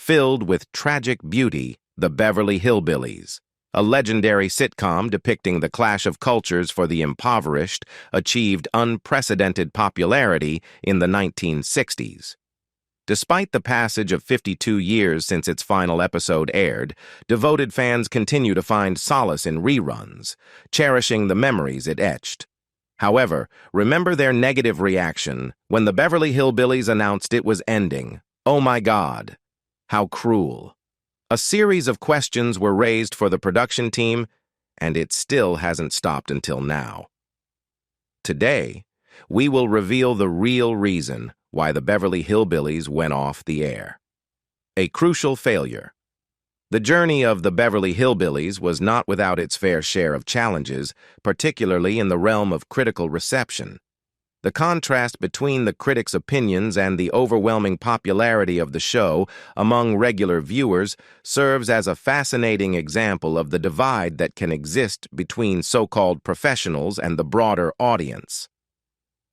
filled with tragic beauty, the Beverly Hillbillies. A legendary sitcom depicting the clash of cultures for the impoverished achieved unprecedented popularity in the 1960s. Despite the passage of 52 years since its final episode aired, devoted fans continue to find solace in reruns, cherishing the memories it etched. However, remember their negative reaction when the Beverly Hillbillies announced it was ending. Oh my God, how cruel. A series of questions were raised for the production team, and it still hasn't stopped until now. Today, we will reveal the real reason why the Beverly Hillbillies went off the air. A crucial failure. The journey of the Beverly Hillbillies was not without its fair share of challenges, particularly in the realm of critical reception. The contrast between the critics' opinions and the overwhelming popularity of the show among regular viewers serves as a fascinating example of the divide that can exist between so-called professionals and the broader audience.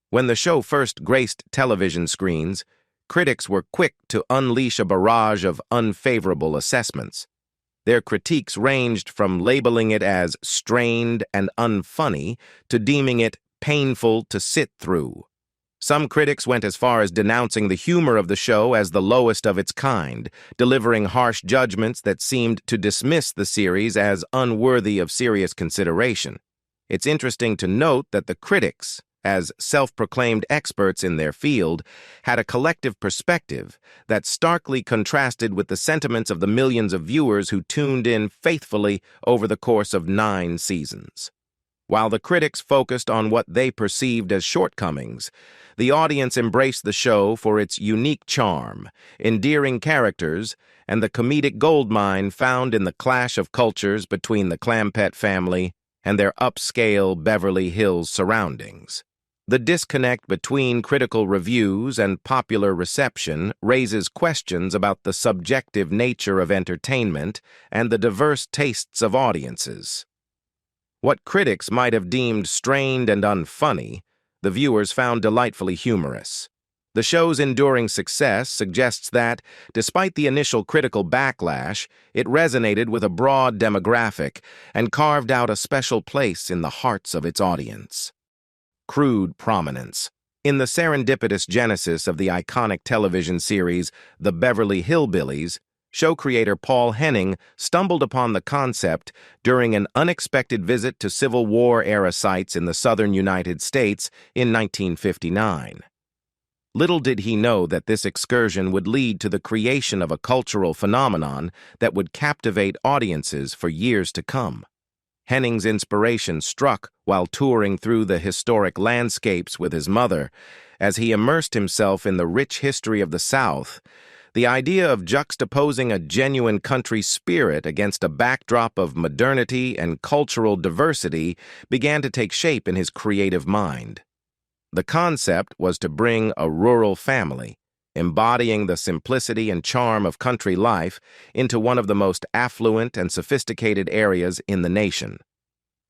When the show first graced television screens, critics were quick to unleash a barrage of unfavorable assessments. Their critiques ranged from labeling it as strained and unfunny to deeming it painful to sit through. Some critics went as far as denouncing the humor of the show as the lowest of its kind, delivering harsh judgments that seemed to dismiss the series as unworthy of serious consideration. It's interesting to note that the critics, as self-proclaimed experts in their field, had a collective perspective that starkly contrasted with the sentiments of the millions of viewers who tuned in faithfully over the course of 9 seasons. While the critics focused on what they perceived as shortcomings, the audience embraced the show for its unique charm, endearing characters, and the comedic goldmine found in the clash of cultures between the Clampett family and their upscale Beverly Hills surroundings. The disconnect between critical reviews and popular reception raises questions about the subjective nature of entertainment and the diverse tastes of audiences. What critics might have deemed strained and unfunny, the viewers found delightfully humorous. The show's enduring success suggests that, despite the initial critical backlash, it resonated with a broad demographic and carved out a special place in the hearts of its audience. Crude prominence. In the serendipitous genesis of the iconic television series The Beverly Hillbillies, show creator Paul Henning stumbled upon the concept during an unexpected visit to Civil War-era sites in the southern United States in 1959. Little did he know that this excursion would lead to the creation of a cultural phenomenon that would captivate audiences for years to come. Henning's inspiration struck while touring through the historic landscapes with his mother. As he immersed himself in the rich history of the South, the idea of juxtaposing a genuine country spirit against a backdrop of modernity and cultural diversity began to take shape in his creative mind. The concept was to bring a rural family, embodying the simplicity and charm of country life, into one of the most affluent and sophisticated areas in the nation.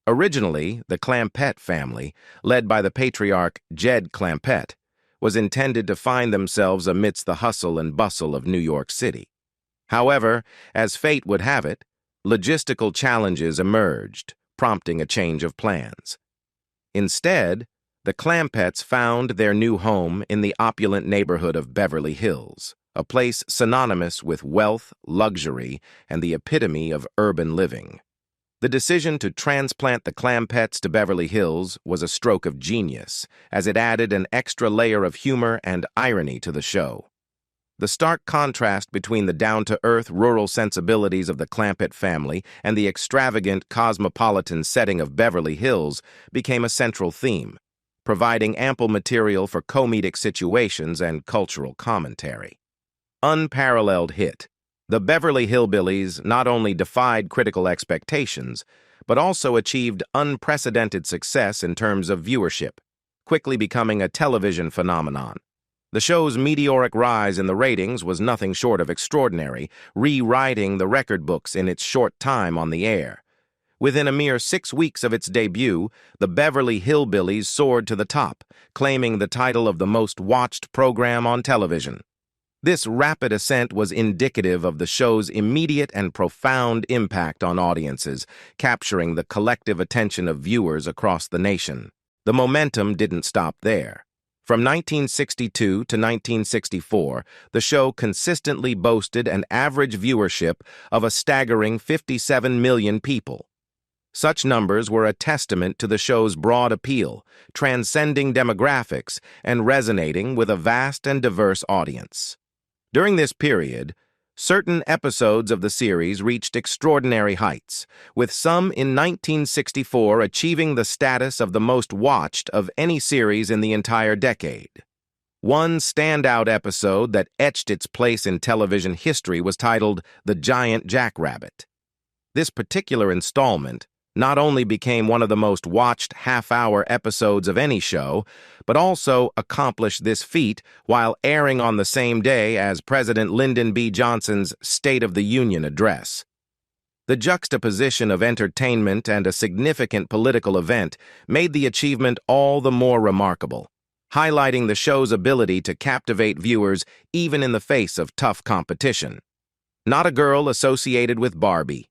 Originally, the Clampett family, led by the patriarch Jed Clampett, was intended to find themselves amidst the hustle and bustle of New York City. However, as fate would have it, logistical challenges emerged, prompting a change of plans. Instead, the Clampetts found their new home in the opulent neighborhood of Beverly Hills, a place synonymous with wealth, luxury, and the epitome of urban living. The decision to transplant the Clampetts to Beverly Hills was a stroke of genius, as it added an extra layer of humor and irony to the show. The stark contrast between the down-to-earth rural sensibilities of the Clampett family and the extravagant cosmopolitan setting of Beverly Hills became a central theme, providing ample material for comedic situations and cultural commentary. Unparalleled hit. The Beverly Hillbillies not only defied critical expectations, but also achieved unprecedented success in terms of viewership, quickly becoming a television phenomenon. The show's meteoric rise in the ratings was nothing short of extraordinary, rewriting the record books in its short time on the air. Within a mere 6 weeks of its debut, the Beverly Hillbillies soared to the top, claiming the title of the most watched program on television. This rapid ascent was indicative of the show's immediate and profound impact on audiences, capturing the collective attention of viewers across the nation. The momentum didn't stop there. From 1962 to 1964, the show consistently boasted an average viewership of a staggering 57 million people. Such numbers were a testament to the show's broad appeal, transcending demographics and resonating with a vast and diverse audience. During this period, certain episodes of the series reached extraordinary heights, with some in 1964 achieving the status of the most watched of any series in the entire decade. One standout episode that etched its place in television history was titled The Giant Jackrabbit. This particular installment not only became one of the most watched half-hour episodes of any show, but also accomplished this feat while airing on the same day as President Lyndon B. Johnson's State of the Union address. The juxtaposition of entertainment and a significant political event made the achievement all the more remarkable, highlighting the show's ability to captivate viewers even in the face of tough competition. Not a girl associated with Barbie.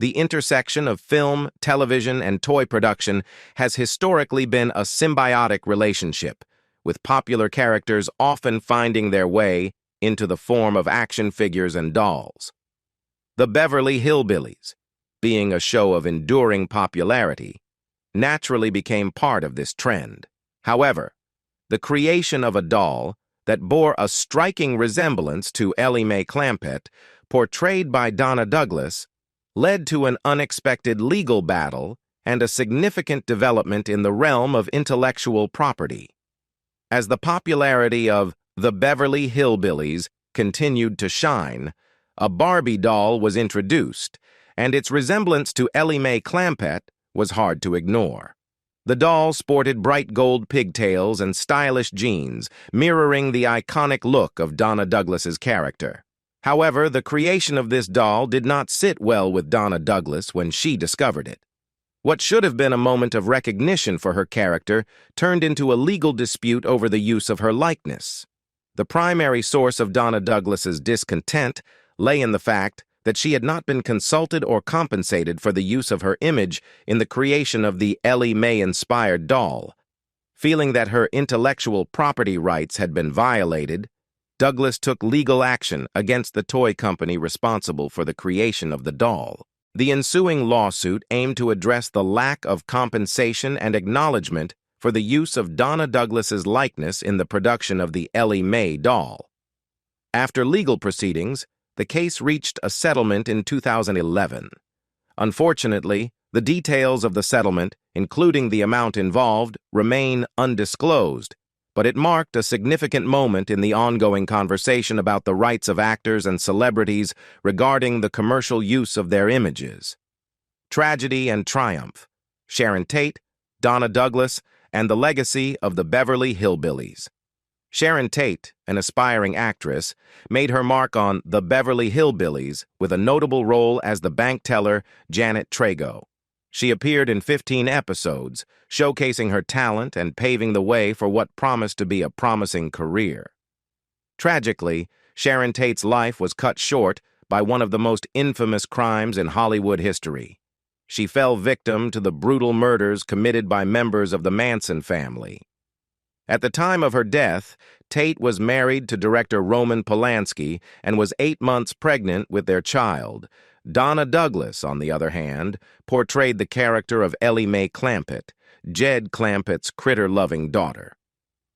The intersection of film, television, and toy production has historically been a symbiotic relationship, with popular characters often finding their way into the form of action figures and dolls. The Beverly Hillbillies, being a show of enduring popularity, naturally became part of this trend. However, the creation of a doll that bore a striking resemblance to Ellie Mae Clampett, portrayed by Donna Douglas, led to an unexpected legal battle and a significant development in the realm of intellectual property. As the popularity of the Beverly Hillbillies continued to shine, a Barbie doll was introduced, and its resemblance to Ellie Mae Clampett was hard to ignore. The doll sported bright gold pigtails and stylish jeans, mirroring the iconic look of Donna Douglas's character. However, the creation of this doll did not sit well with Donna Douglas when she discovered it. What should have been a moment of recognition for her character turned into a legal dispute over the use of her likeness. The primary source of Donna Douglas's discontent lay in the fact that she had not been consulted or compensated for the use of her image in the creation of the Ellie Mae-inspired doll. Feeling that her intellectual property rights had been violated, Douglas took legal action against the toy company responsible for the creation of the doll. The ensuing lawsuit aimed to address the lack of compensation and acknowledgement for the use of Donna Douglas's likeness in the production of the Ellie Mae doll. After legal proceedings, the case reached a settlement in 2011. Unfortunately, the details of the settlement, including the amount involved, remain undisclosed, but it marked a significant moment in the ongoing conversation about the rights of actors and celebrities regarding the commercial use of their images. Tragedy and triumph. Sharon Tate, Donna Douglas, and the legacy of the Beverly Hillbillies. Sharon Tate, an aspiring actress, made her mark on The Beverly Hillbillies with a notable role as the bank teller Janet Trago. She appeared in 15 episodes, showcasing her talent and paving the way for what promised to be a promising career. Tragically, Sharon Tate's life was cut short by one of the most infamous crimes in Hollywood history. She fell victim to the brutal murders committed by members of the Manson family. At the time of her death, Tate was married to director Roman Polanski and was 8 months pregnant with their child. Donna Douglas, on the other hand, portrayed the character of Ellie Mae Clampett, Jed Clampett's critter-loving daughter.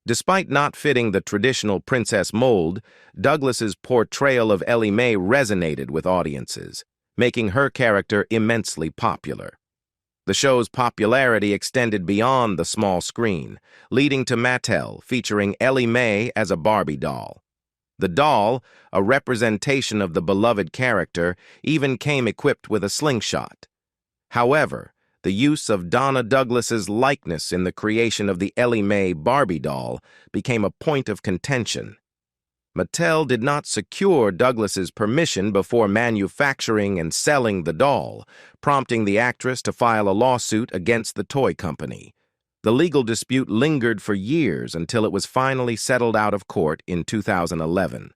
Despite not fitting the traditional princess mold, Douglas's portrayal of Ellie Mae resonated with audiences, making her character immensely popular. The show's popularity extended beyond the small screen, leading to Mattel featuring Ellie Mae as a Barbie doll. The doll, a representation of the beloved character, even came equipped with a slingshot. However, the use of Donna Douglas's likeness in the creation of the Ellie Mae Barbie doll became a point of contention. Mattel did not secure Douglas's permission before manufacturing and selling the doll, prompting the actress to file a lawsuit against the toy company. The legal dispute lingered for years until it was finally settled out of court in 2011.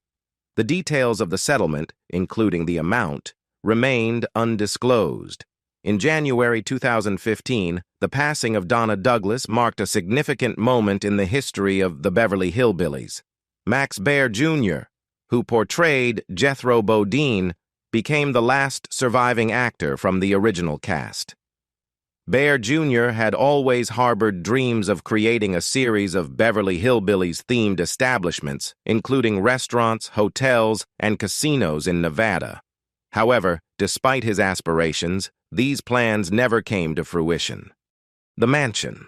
The details of the settlement, including the amount, remained undisclosed. In January 2015, the passing of Donna Douglas marked a significant moment in the history of the Beverly Hillbillies. Max Baer Jr., who portrayed Jethro Bodine, became the last surviving actor from the original cast. Baer Jr. had always harbored dreams of creating a series of Beverly Hillbillies-themed establishments, including restaurants, hotels, and casinos in Nevada. However, despite his aspirations, these plans never came to fruition. The mansion.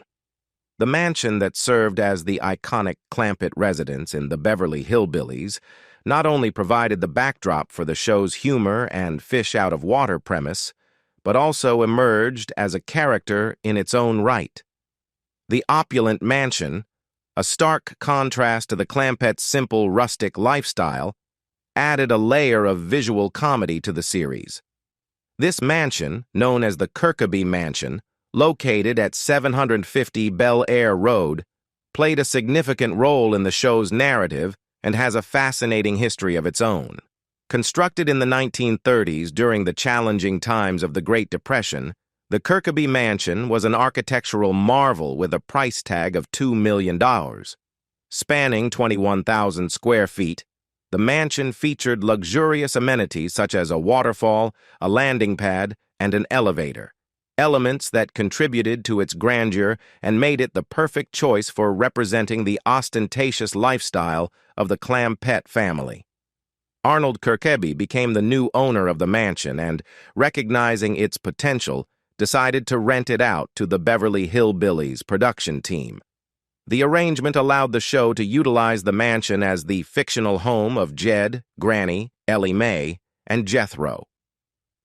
The mansion that served as the iconic Clampett residence in the Beverly Hillbillies not only provided the backdrop for the show's humor and fish-out-of-water premise, but also emerged as a character in its own right. The opulent mansion, a stark contrast to the Clampett's simple, rustic lifestyle, added a layer of visual comedy to the series. This mansion, known as the Kirkaby Mansion, located at 750 Bel Air Road, played a significant role in the show's narrative and has a fascinating history of its own. Constructed in the 1930s during the challenging times of the Great Depression, the Kirkaby Mansion was an architectural marvel with a price tag of $2 million. Spanning 21,000 square feet, the mansion featured luxurious amenities such as a waterfall, a landing pad, and an elevator, elements that contributed to its grandeur and made it the perfect choice for representing the ostentatious lifestyle of the Clampett family. Arnold Kirkaby became the new owner of the mansion and, recognizing its potential, decided to rent it out to the Beverly Hillbillies production team. The arrangement allowed the show to utilize the mansion as the fictional home of Jed, Granny, Ellie Mae, and Jethro.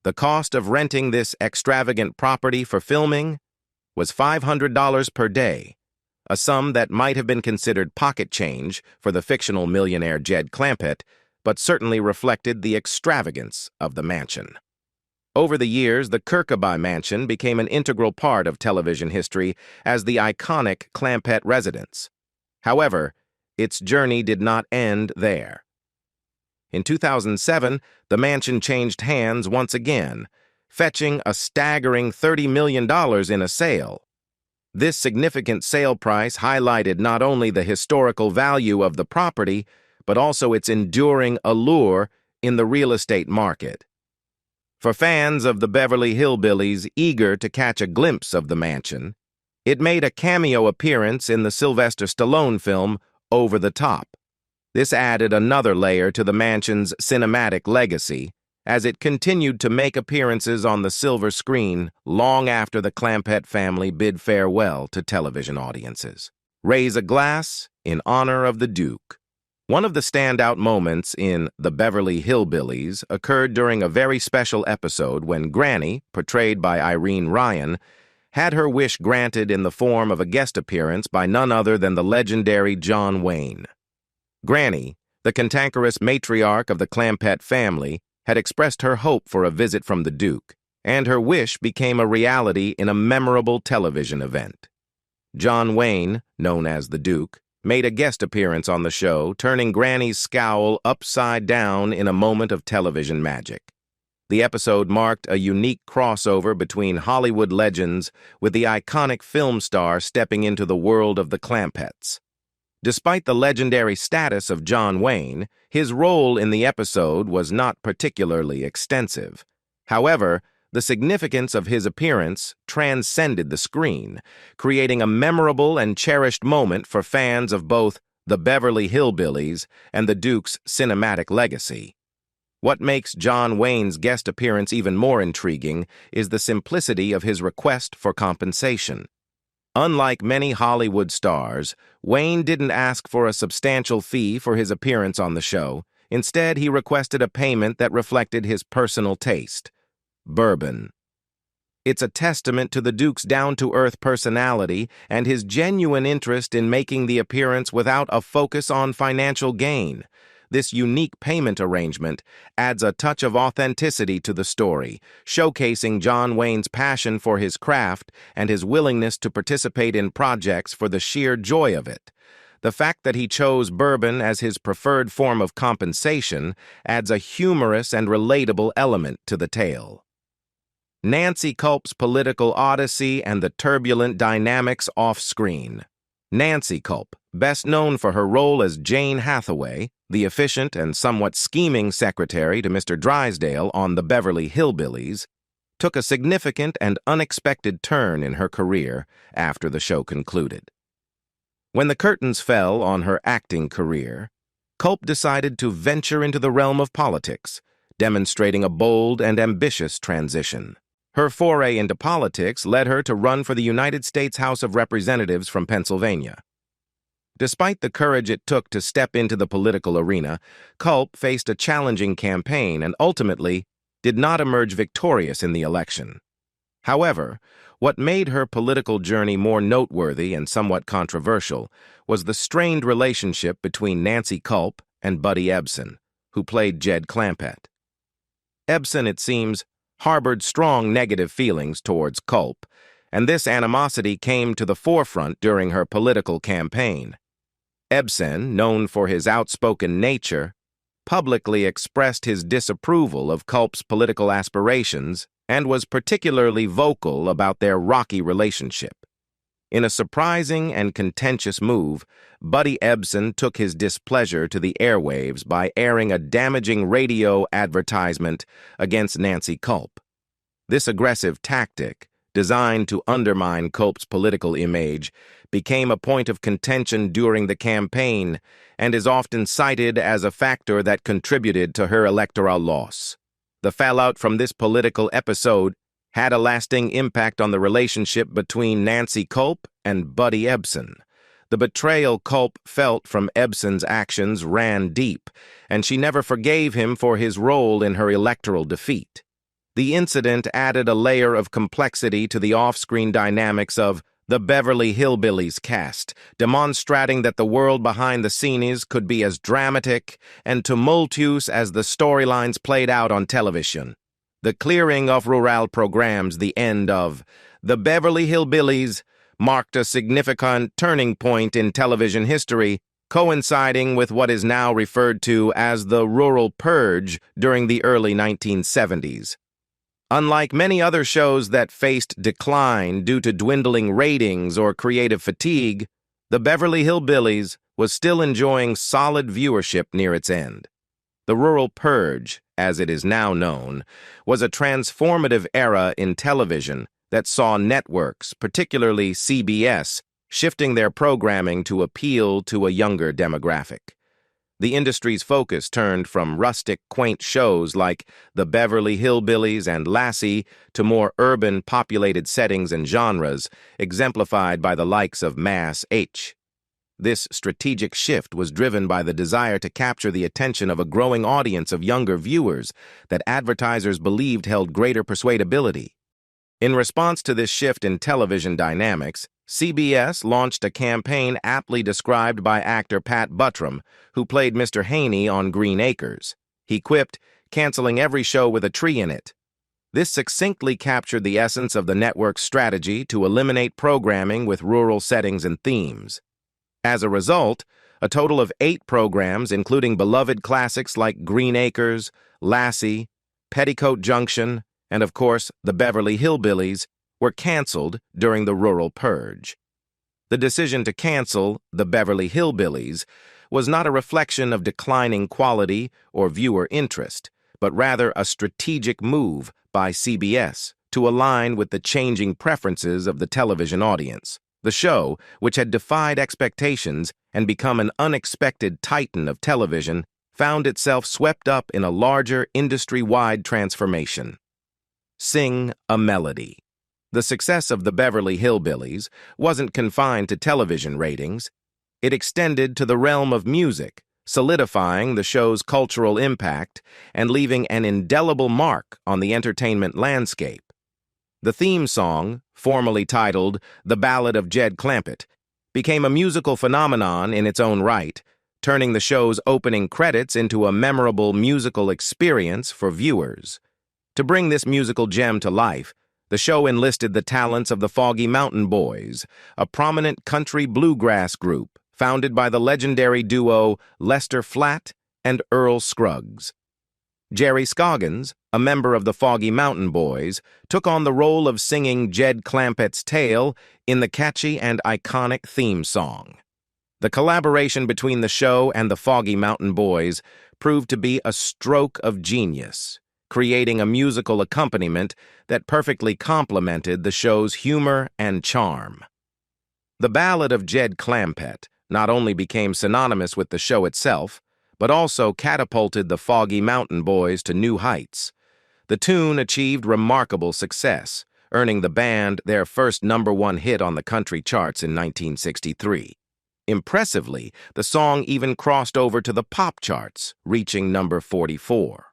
The cost of renting this extravagant property for filming was $500 per day, a sum that might have been considered pocket change for the fictional millionaire Jed Clampett, but certainly reflected the extravagance of the mansion. Over the years, the Kirkaby Mansion became an integral part of television history as the iconic Clampett residence. However, its journey did not end there. In 2007, the mansion changed hands once again, fetching a staggering $30 million in a sale. This significant sale price highlighted not only the historical value of the property, but also its enduring allure in the real estate market. For fans of the Beverly Hillbillies eager to catch a glimpse of the mansion, it made a cameo appearance in the Sylvester Stallone film Over the Top. This added another layer to the mansion's cinematic legacy, as it continued to make appearances on the silver screen long after the Clampett family bid farewell to television audiences. Raise a glass in honor of the Duke. One of the standout moments in The Beverly Hillbillies occurred during a very special episode when Granny, portrayed by Irene Ryan, had her wish granted in the form of a guest appearance by none other than the legendary John Wayne. Granny, the cantankerous matriarch of the Clampett family, had expressed her hope for a visit from the Duke, and her wish became a reality in a memorable television event. John Wayne, known as the Duke, made a guest appearance on the show, turning Granny's scowl upside down in a moment of television magic. The episode marked a unique crossover between Hollywood legends with the iconic film star stepping into the world of the Clampetts. Despite the legendary status of John Wayne, his role in the episode was not particularly extensive. However, the significance of his appearance transcended the screen, creating a memorable and cherished moment for fans of both the Beverly Hillbillies and the Duke's cinematic legacy. What makes John Wayne's guest appearance even more intriguing is the simplicity of his request for compensation. Unlike many Hollywood stars, Wayne didn't ask for a substantial fee for his appearance on the show. Instead, he requested a payment that reflected his personal taste: bourbon. It's a testament to the Duke's down-to-earth personality and his genuine interest in making the appearance without a focus on financial gain. This unique payment arrangement adds a touch of authenticity to the story, showcasing John Wayne's passion for his craft and his willingness to participate in projects for the sheer joy of it. The fact that he chose bourbon as his preferred form of compensation adds a humorous and relatable element to the tale. Nancy Kulp's political odyssey and the turbulent dynamics off-screen. Nancy Kulp, best known for her role as Jane Hathaway, the efficient and somewhat scheming secretary to Mr. Drysdale on the Beverly Hillbillies, took a significant and unexpected turn in her career after the show concluded. When the curtains fell on her acting career, Kulp decided to venture into the realm of politics, demonstrating a bold and ambitious transition. Her foray into politics led her to run for the United States House of Representatives from Pennsylvania. Despite the courage it took to step into the political arena, Kulp faced a challenging campaign and ultimately did not emerge victorious in the election. However, what made her political journey more noteworthy and somewhat controversial was the strained relationship between Nancy Kulp and Buddy Ebsen, who played Jed Clampett. Ebsen, it seems, harbored strong negative feelings towards Kulp, and this animosity came to the forefront during her political campaign. Ebsen, known for his outspoken nature, publicly expressed his disapproval of Kulp's political aspirations and was particularly vocal about their rocky relationship. In a surprising and contentious move, Buddy Ebsen took his displeasure to the airwaves by airing a damaging radio advertisement against Nancy Kulp. This aggressive tactic, designed to undermine Kulp's political image, became a point of contention during the campaign and is often cited as a factor that contributed to her electoral loss. The fallout from this political episode had a lasting impact on the relationship between Nancy Kulp and Buddy Ebsen. The betrayal Kulp felt from Ebsen's actions ran deep, and she never forgave him for his role in her electoral defeat. The incident added a layer of complexity to the off-screen dynamics of the Beverly Hillbillies cast, demonstrating that the world behind the scenes could be as dramatic and tumultuous as the storylines played out on television. The clearing of rural programs, the end of the Beverly Hillbillies, marked a significant turning point in television history, coinciding with what is now referred to as the rural purge during the early 1970s. Unlike many other shows that faced decline due to dwindling ratings or creative fatigue, the Beverly Hillbillies was still enjoying solid viewership near its end. The rural purge, as it is now known, was a transformative era in television that saw networks, particularly CBS, shifting their programming to appeal to a younger demographic. The industry's focus turned from rustic, quaint shows like the Beverly Hillbillies and Lassie to more urban, populated settings and genres, exemplified by the likes of Mass H. This strategic shift was driven by the desire to capture the attention of a growing audience of younger viewers that advertisers believed held greater persuadability. In response to this shift in television dynamics, CBS launched a campaign aptly described by actor Pat Buttram, who played Mr. Haney on Green Acres. He quipped, canceling every show with a tree in it. This succinctly captured the essence of the network's strategy to eliminate programming with rural settings and themes. As a result, a total of 8 programs, including beloved classics like Green Acres, Lassie, Petticoat Junction, and of course, the Beverly Hillbillies, were canceled during the rural purge. The decision to cancel the Beverly Hillbillies was not a reflection of declining quality or viewer interest, but rather a strategic move by CBS to align with the changing preferences of the television audience. The show, which had defied expectations and become an unexpected titan of television, found itself swept up in a larger industry-wide transformation. Sing a Melody. The success of the Beverly Hillbillies wasn't confined to television ratings. It extended to the realm of music, solidifying the show's cultural impact and leaving an indelible mark on the entertainment landscape. The theme song, formerly titled The Ballad of Jed Clampett, became a musical phenomenon in its own right, turning the show's opening credits into a memorable musical experience for viewers. To bring this musical gem to life, the show enlisted the talents of the Foggy Mountain Boys, a prominent country bluegrass group founded by the legendary duo Lester Flatt and Earl Scruggs. Jerry Scoggins, a member of the Foggy Mountain Boys, took on the role of singing Jed Clampett's tale in the catchy and iconic theme song. The collaboration between the show and the Foggy Mountain Boys proved to be a stroke of genius, creating a musical accompaniment that perfectly complemented the show's humor and charm. The Ballad of Jed Clampett not only became synonymous with the show itself, but also catapulted the Foggy Mountain Boys to new heights. The tune achieved remarkable success, earning the band their first #1 hit on the country charts in 1963. Impressively, the song even crossed over to the pop charts, reaching number 44.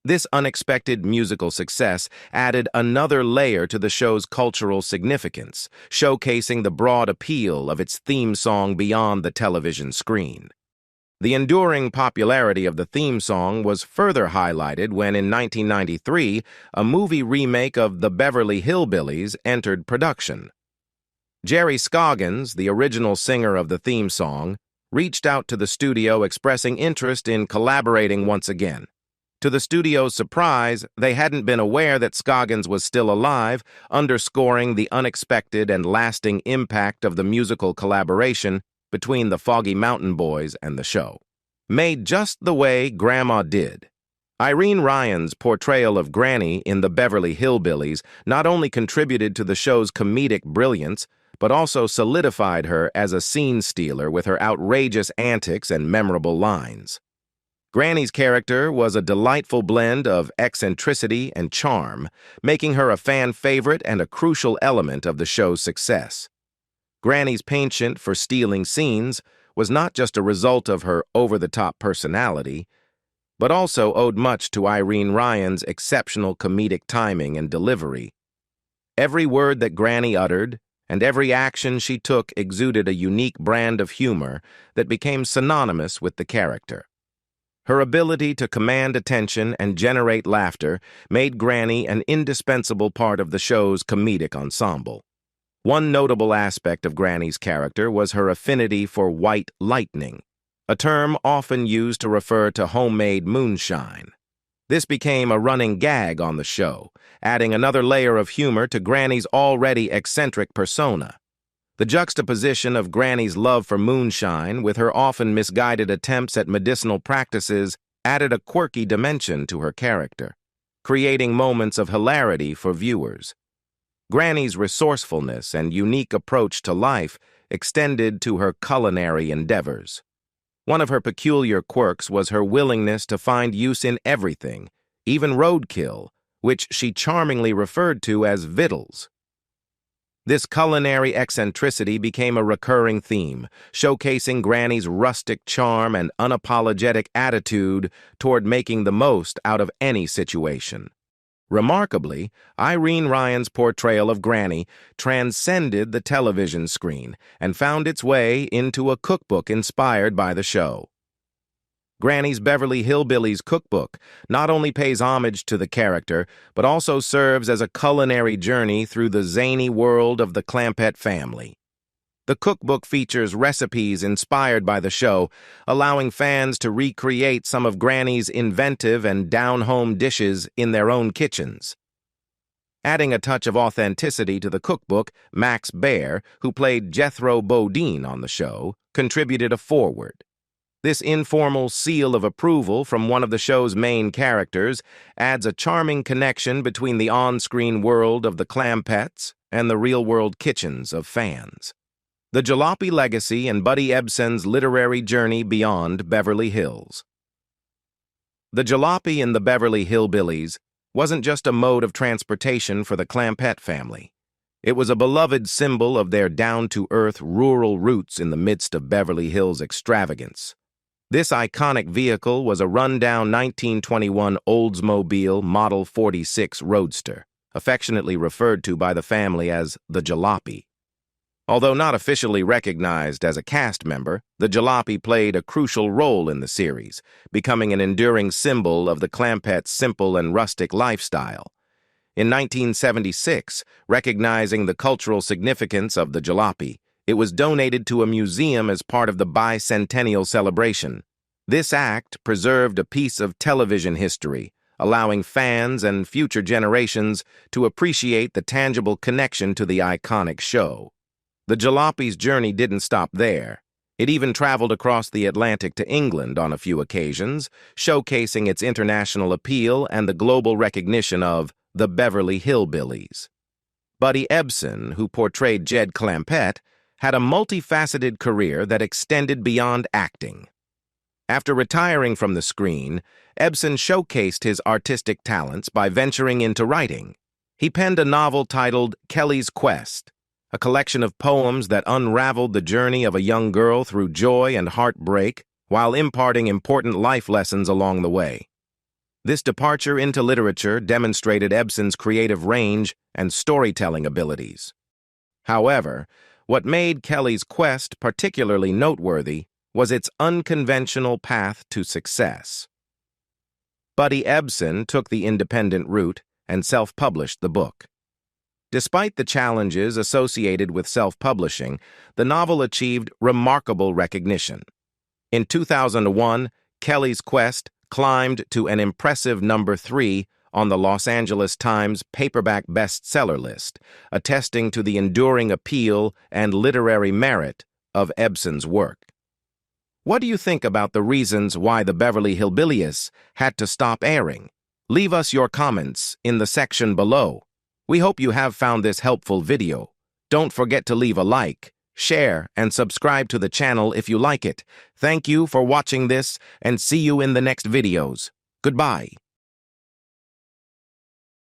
This unexpected musical success added another layer to the show's cultural significance, showcasing the broad appeal of its theme song beyond the television screen. The enduring popularity of the theme song was further highlighted when, in 1993, a movie remake of The Beverly Hillbillies entered production. Jerry Scoggins, the original singer of the theme song, reached out to the studio expressing interest in collaborating once again. To the studio's surprise, they hadn't been aware that Scoggins was still alive, underscoring the unexpected and lasting impact of the musical collaboration between the Foggy Mountain Boys and the show. Made just the way Grandma did. Irene Ryan's portrayal of Granny in the Beverly Hillbillies not only contributed to the show's comedic brilliance, but also solidified her as a scene stealer with her outrageous antics and memorable lines. Granny's character was a delightful blend of eccentricity and charm, making her a fan favorite and a crucial element of the show's success. Granny's penchant for stealing scenes was not just a result of her over-the-top personality, but also owed much to Irene Ryan's exceptional comedic timing and delivery. Every word that Granny uttered and every action she took exuded a unique brand of humor that became synonymous with the character. Her ability to command attention and generate laughter made Granny an indispensable part of the show's comedic ensemble. One notable aspect of Granny's character was her affinity for white lightning, a term often used to refer to homemade moonshine. This became a running gag on the show, adding another layer of humor to Granny's already eccentric persona. The juxtaposition of Granny's love for moonshine with her often misguided attempts at medicinal practices added a quirky dimension to her character, creating moments of hilarity for viewers. Granny's resourcefulness and unique approach to life extended to her culinary endeavors. One of her peculiar quirks was her willingness to find use in everything, even roadkill, which she charmingly referred to as victuals. This culinary eccentricity became a recurring theme, showcasing Granny's rustic charm and unapologetic attitude toward making the most out of any situation. Remarkably, Irene Ryan's portrayal of Granny transcended the television screen and found its way into a cookbook inspired by the show. Granny's Beverly Hillbillies cookbook not only pays homage to the character, but also serves as a culinary journey through the zany world of the Clampett family. The cookbook features recipes inspired by the show, allowing fans to recreate some of Granny's inventive and down-home dishes in their own kitchens. Adding a touch of authenticity to the cookbook, Max Baer, who played Jethro Bodine on the show, contributed a foreword. This informal seal of approval from one of the show's main characters adds a charming connection between the on-screen world of the Clampetts and the real-world kitchens of fans. The Jalopy Legacy and Buddy Ebsen's literary journey beyond Beverly Hills. The jalopy in the Beverly Hillbillies wasn't just a mode of transportation for the Clampett family. It was a beloved symbol of their down-to-earth rural roots in the midst of Beverly Hills extravagance. This iconic vehicle was a rundown 1921 Oldsmobile Model 46 Roadster, affectionately referred to by the family as the Jalopy. Although not officially recognized as a cast member, the Jalopy played a crucial role in the series, becoming an enduring symbol of the Clampetts' simple and rustic lifestyle. In 1976, recognizing the cultural significance of the Jalopy, It was donated to a museum as part of the bicentennial celebration. This act preserved a piece of television history, allowing fans and future generations to appreciate the tangible connection to the iconic show. The Jalopies' journey didn't stop there. It even traveled across the Atlantic to England on a few occasions, showcasing its international appeal and the global recognition of the Beverly Hillbillies. Buddy Ebsen, who portrayed Jed Clampett, had a multifaceted career that extended beyond acting. After retiring from the screen, Ebsen showcased his artistic talents by venturing into writing. He penned a novel titled Kelly's Quest, a collection of poems that unraveled the journey of a young girl through joy and heartbreak while imparting important life lessons along the way. This departure into literature demonstrated Ebsen's creative range and storytelling abilities. However, what made Kelly's Quest particularly noteworthy was its unconventional path to success. Buddy Ebsen took the independent route and self-published the book. Despite the challenges associated with self-publishing, the novel achieved remarkable recognition. In 2001, Kelly's Quest climbed to an impressive number 3 on the Los Angeles Times paperback bestseller list, attesting to the enduring appeal and literary merit of Ebsen's work. What do you think about the reasons why the Beverly Hillbillies had to stop airing? Leave us your comments in the section below. We hope you have found this helpful video. Don't forget to leave a like, share, and subscribe to the channel if you like it. Thank you for watching this, and see you in the next videos. Goodbye.